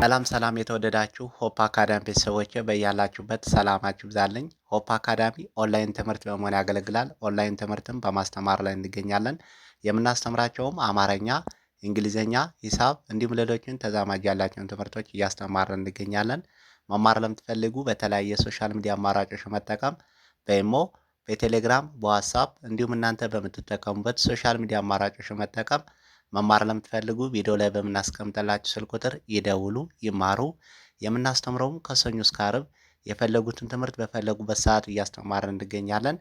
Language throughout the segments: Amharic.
ሰላም የተወደዳችሁ ሆፕ አካዳሚ ቤተሰቦች በያላችሁበት ሰላማችሁ ይብዛልኝ። ሆፕ አካዳሚ ኦንላይን ትምህርት በመሆን ያገለግላል። ኦንላይን ትምህርትም በማስተማር ላይ እንገኛለን። የምናስተምራቸውም አማርኛ፣ እንግሊዝኛ፣ ሂሳብ እንዲሁም ሌሎችን ተዛማጅ ያላቸውን ትምህርቶች እያስተማርን እንገኛለን። መማር ለምትፈልጉ በተለያየ ሶሻል ሚዲያ አማራጮች መጠቀም በኢሞ፣ በቴሌግራም፣ በዋትሳፕ እንዲሁም እናንተ በምትጠቀሙበት ሶሻል ሚዲያ አማራጮች መጠቀም መማር ለምትፈልጉ ቪዲዮ ላይ በምናስቀምጥላችሁ ስልክ ቁጥር ይደውሉ፣ ይማሩ። የምናስተምረውም ከሰኞ እስከ ዓርብ የፈለጉትን ትምህርት በፈለጉበት ሰዓት እያስተማርን እንገኛለን።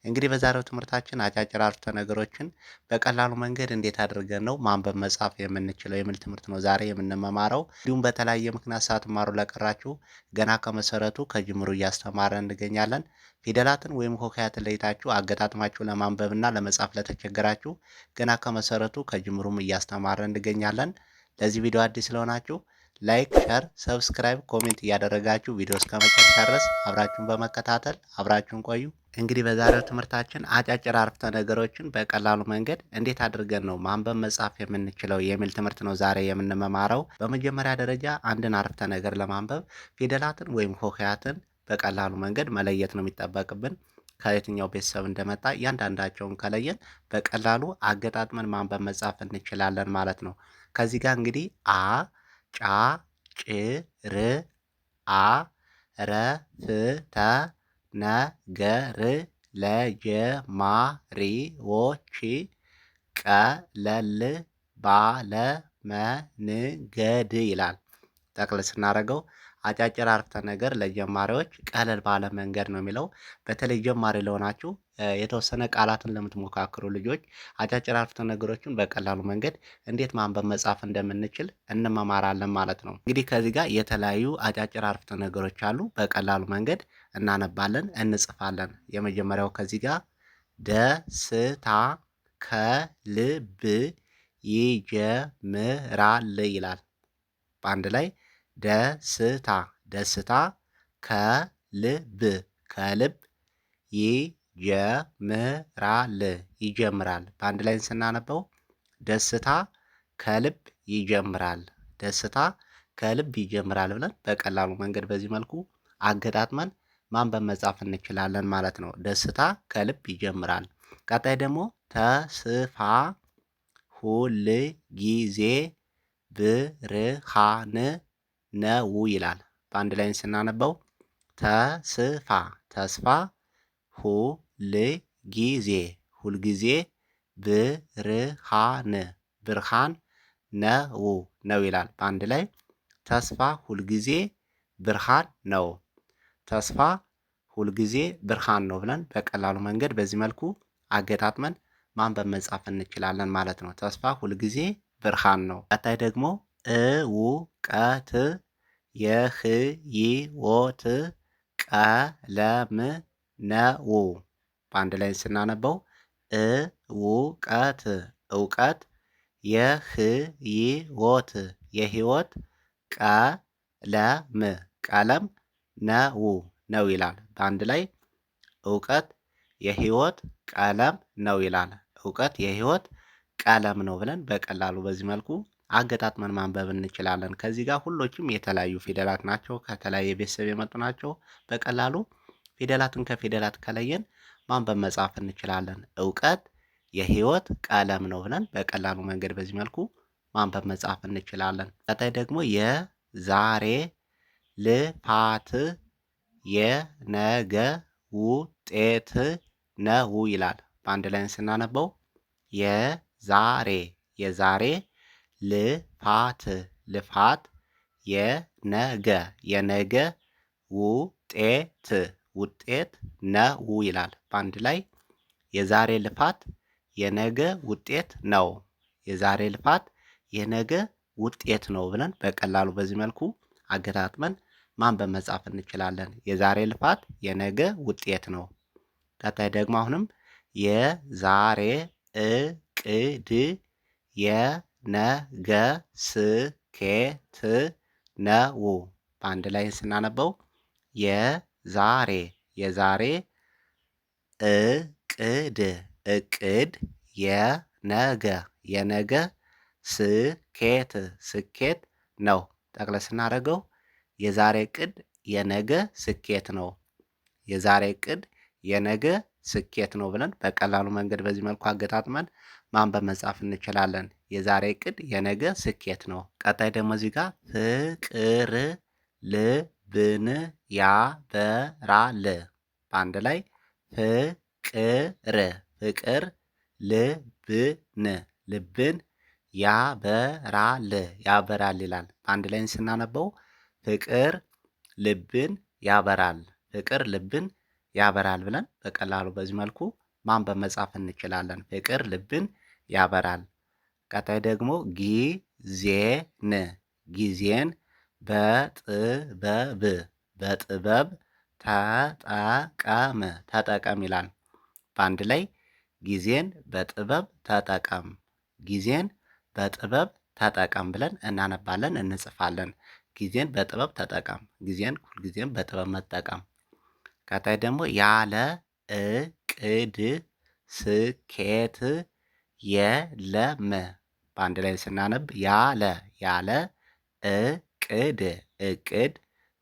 እንግዲህ በዛሬው ትምህርታችን አጫጭር አረፍተ ነገሮችን በቀላሉ መንገድ እንዴት አድርገን ነው ማንበብ መጻፍ የምንችለው የሚል ትምህርት ነው ዛሬ የምንመማረው። እንዲሁም በተለያየ ምክንያት ሳትማሩ ለቀራችሁ ገና ከመሰረቱ ከጅምሩ እያስተማርን እንገኛለን። ፊደላትን ወይም ሆሄያትን ለይታችሁ አገጣጥማችሁ ለማንበብና ለመጻፍ ለተቸገራችሁ ገና ከመሰረቱ ከጅምሩም እያስተማርን እንገኛለን። ለዚህ ቪዲዮ አዲስ ስለሆናችሁ ላይክ፣ ሸር፣ ሰብስክራይብ፣ ኮሜንት እያደረጋችሁ ቪዲዮ እስከ መጨረሻ ድረስ አብራችሁን በመከታተል አብራችሁን ቆዩ። እንግዲህ በዛሬው ትምህርታችን አጫጭር አረፍተ ነገሮችን በቀላሉ መንገድ እንዴት አድርገን ነው ማንበብ መጻፍ የምንችለው የሚል ትምህርት ነው ዛሬ የምንመማረው። በመጀመሪያ ደረጃ አንድን አረፍተ ነገር ለማንበብ ፊደላትን ወይም ሆሄያትን በቀላሉ መንገድ መለየት ነው የሚጠበቅብን። ከየትኛው ቤተሰብ እንደመጣ እያንዳንዳቸውን ከለየን በቀላሉ አገጣጥመን ማንበብ መጻፍ እንችላለን ማለት ነው። ከዚህ ጋር እንግዲህ አ ጫ ጭ ር አ ረ ፍ ተ ነገር ለጀማሪዎች ቀለል ባለ መንገድ ይላል። ጠቅለል ስናደርገው አጫጭር አረፍተ ነገር ለጀማሪዎች ቀለል ባለ መንገድ ነው የሚለው። በተለይ ጀማሪ ለሆናችሁ የተወሰነ ቃላትን ለምትሞካክሩ ልጆች አጫጭር አረፍተ ነገሮችን በቀላሉ መንገድ እንዴት ማንበብ መጻፍ እንደምንችል እንመማራለን ማለት ነው። እንግዲህ ከዚህ ጋር የተለያዩ አጫጭር አረፍተ ነገሮች አሉ። በቀላሉ መንገድ እናነባለን፣ እንጽፋለን። የመጀመሪያው ከዚህ ጋር ደስታ ከልብ ይጀምራል ይላል። በአንድ ላይ ደስታ ከልብ ይጀምራል። በአንድ ላይ ስናነበው ደስታ ከልብ ይጀምራል ብለን በቀላሉ መንገድ በዚህ መልኩ አገጣጥመን ማንበብ መጻፍ እንችላለን ማለት ነው። ደስታ ከልብ ይጀምራል። ቀጣይ ደግሞ ተስፋ ሁል ጊዜ ብርሃን ነው ይላል። በአንድ ላይ ስናነበው ተስፋ ሁልጊዜ ብርሃን ነው ይላል። በአንድ ላይ ተስፋ ሁልጊዜ ብርሃን ነው። ተስፋ ሁልጊዜ ብርሃን ነው ብለን በቀላሉ መንገድ በዚህ መልኩ አገጣጥመን ማንበብ መጻፍ እንችላለን ማለት ነው። ተስፋ ሁልጊዜ ብርሃን ነው። ቀጣይ ደግሞ እውቀት የህይወት ቀለም ነው። በአንድ ላይ ስናነበው እውቀት የህይወት ቀለም ነው ይላል። በአንድ ላይ እውቀት የህይወት ቀለም ነው ይላል። እውቀት የህይወት ቀለም ነው ብለን በቀላሉ በዚህ መልኩ አገጣጥመን ማንበብ እንችላለን። ከዚህ ጋር ሁሎችም የተለያዩ ፊደላት ናቸው። ከተለያየ ቤተሰብ የመጡ ናቸው። በቀላሉ ፊደላትን ከፊደላት ከለየን ማንበብ መጻፍ እንችላለን። እውቀት የህይወት ቀለም ነው ብለን በቀላሉ መንገድ በዚህ መልኩ ማንበብ መጻፍ እንችላለን። ቀጣይ ደግሞ የዛሬ ልፋት የነገ ውጤት ነው ይላል። በአንድ ላይ ስናነበው የዛሬ ልፋት የነገ ውጤት ነው ይላል። በአንድ ላይ የዛሬ ልፋት የነገ ውጤት ነው። የዛሬ ልፋት የነገ ውጤት ነው ብለን በቀላሉ በዚህ መልኩ አገጣጥመን ማንበብ መጻፍ እንችላለን። የዛሬ ልፋት የነገ ውጤት ነው። ቀጣይ ደግሞ አሁንም የዛሬ እቅድ የነገ ስኬት ነው። በአንድ ላይ ስናነበው የዛሬ እቅድ የነገ ስኬት ነው። ጠቅለል ስናደርገው የዛሬ እቅድ የነገ ስኬት ነው። የዛሬ እቅድ የነገ ስኬት ነው ብለን በቀላሉ መንገድ በዚህ መልኩ አገጣጥመን ማንበብ መጻፍ እንችላለን። የዛሬ እቅድ የነገ ስኬት ነው። ቀጣይ ደግሞ እዚህ ጋር ፍቅር ልብን ያበራል። በአንድ ላይ ፍቅር ፍቅር ልብን ያበራል ይላል። በአንድ ላይ ስናነበው ፍቅር ልብን ያበራል ፍቅር ልብን ያበራል ብለን በቀላሉ በዚህ መልኩ ማንበብ መጻፍ እንችላለን። ፍቅር ልብን ያበራል። ቀጣይ ደግሞ ጊዜን በጥበብ ተጠቀም ይላል። በአንድ ላይ ጊዜን በጥበብ ተጠቀም ብለን እናነባለን እንጽፋለን። ጊዜን በጥበብ ተጠቀም ጊዜን ሁልጊዜም በጥበብ መጠቀም። ቀጣይ ደግሞ ያለ እቅድ ስኬት የለም። በአንድ ላይ ስናነብ ያለ እቅድ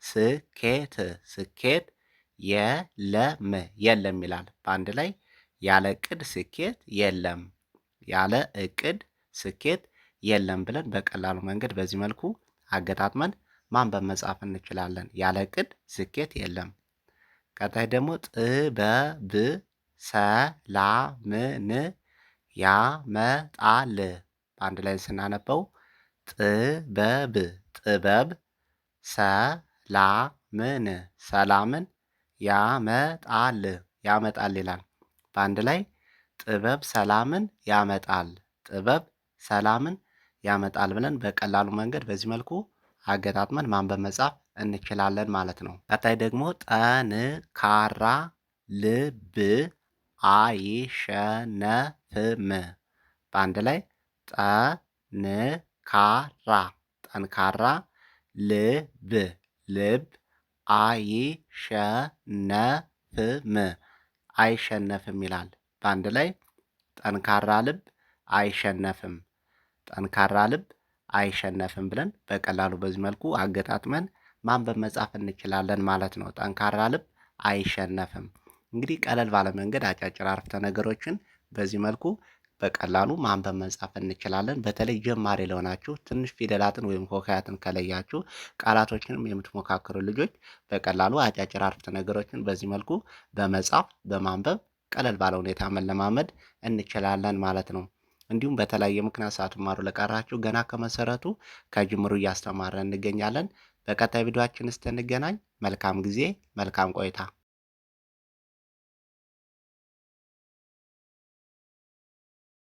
ስኬት የለም ይላል። በአንድ ላይ ያለ እቅድ ስኬት የለም። ያለ እቅድ ስኬት የለም ብለን በቀላሉ መንገድ በዚህ መልኩ አገጣጥመን ማንበብ መጻፍ እንችላለን። ያለ እቅድ ስኬት የለም። ቀጣይ ደግሞ ጥበብ ሰላምን ያመጣል። በአንድ ላይ ስናነበው ጥበብ ሰላምን ያመጣል ይላል። በአንድ ላይ ጥበብ ሰላምን ያመጣል ብለን በቀላሉ መንገድ በዚህ መልኩ አገጣጥመን ማንበብ መጻፍ እንችላለን ማለት ነው። ቀጣይ ደግሞ ጠንካራ ልብ አይሸነፍም። በአንድ ላይ ጠንካራ ልብ አይሸነፍም ይላል። በአንድ ላይ ጠንካራ ልብ አይሸነፍም ብለን በቀላሉ በዚህ መልኩ አገጣጥመን ማንበብ መጻፍ እንችላለን ማለት ነው። ጠንካራ ልብ አይሸነፍም። እንግዲህ ቀለል ባለ መንገድ አጫጭር አረፍተ ነገሮችን በዚህ መልኩ በቀላሉ ማንበብ መጻፍ እንችላለን። በተለይ ጀማሪ ለሆናችሁ ትንሽ ፊደላትን ወይም ሆሄያትን ከለያችሁ ቃላቶችንም የምትሞካክሩ ልጆች በቀላሉ አጫጭር አረፍተ ነገሮችን በዚህ መልኩ በመጻፍ በማንበብ ቀለል ባለ ሁኔታ መለማመድ እንችላለን ማለት ነው። እንዲሁም በተለያየ ምክንያት ሳትማሩ ለቀራችሁ ገና ከመሰረቱ ከጅምሩ እያስተማረን እንገኛለን። በቀጣይ ቪዲዮአችን እስክንገናኝ መልካም ጊዜ፣ መልካም ቆይታ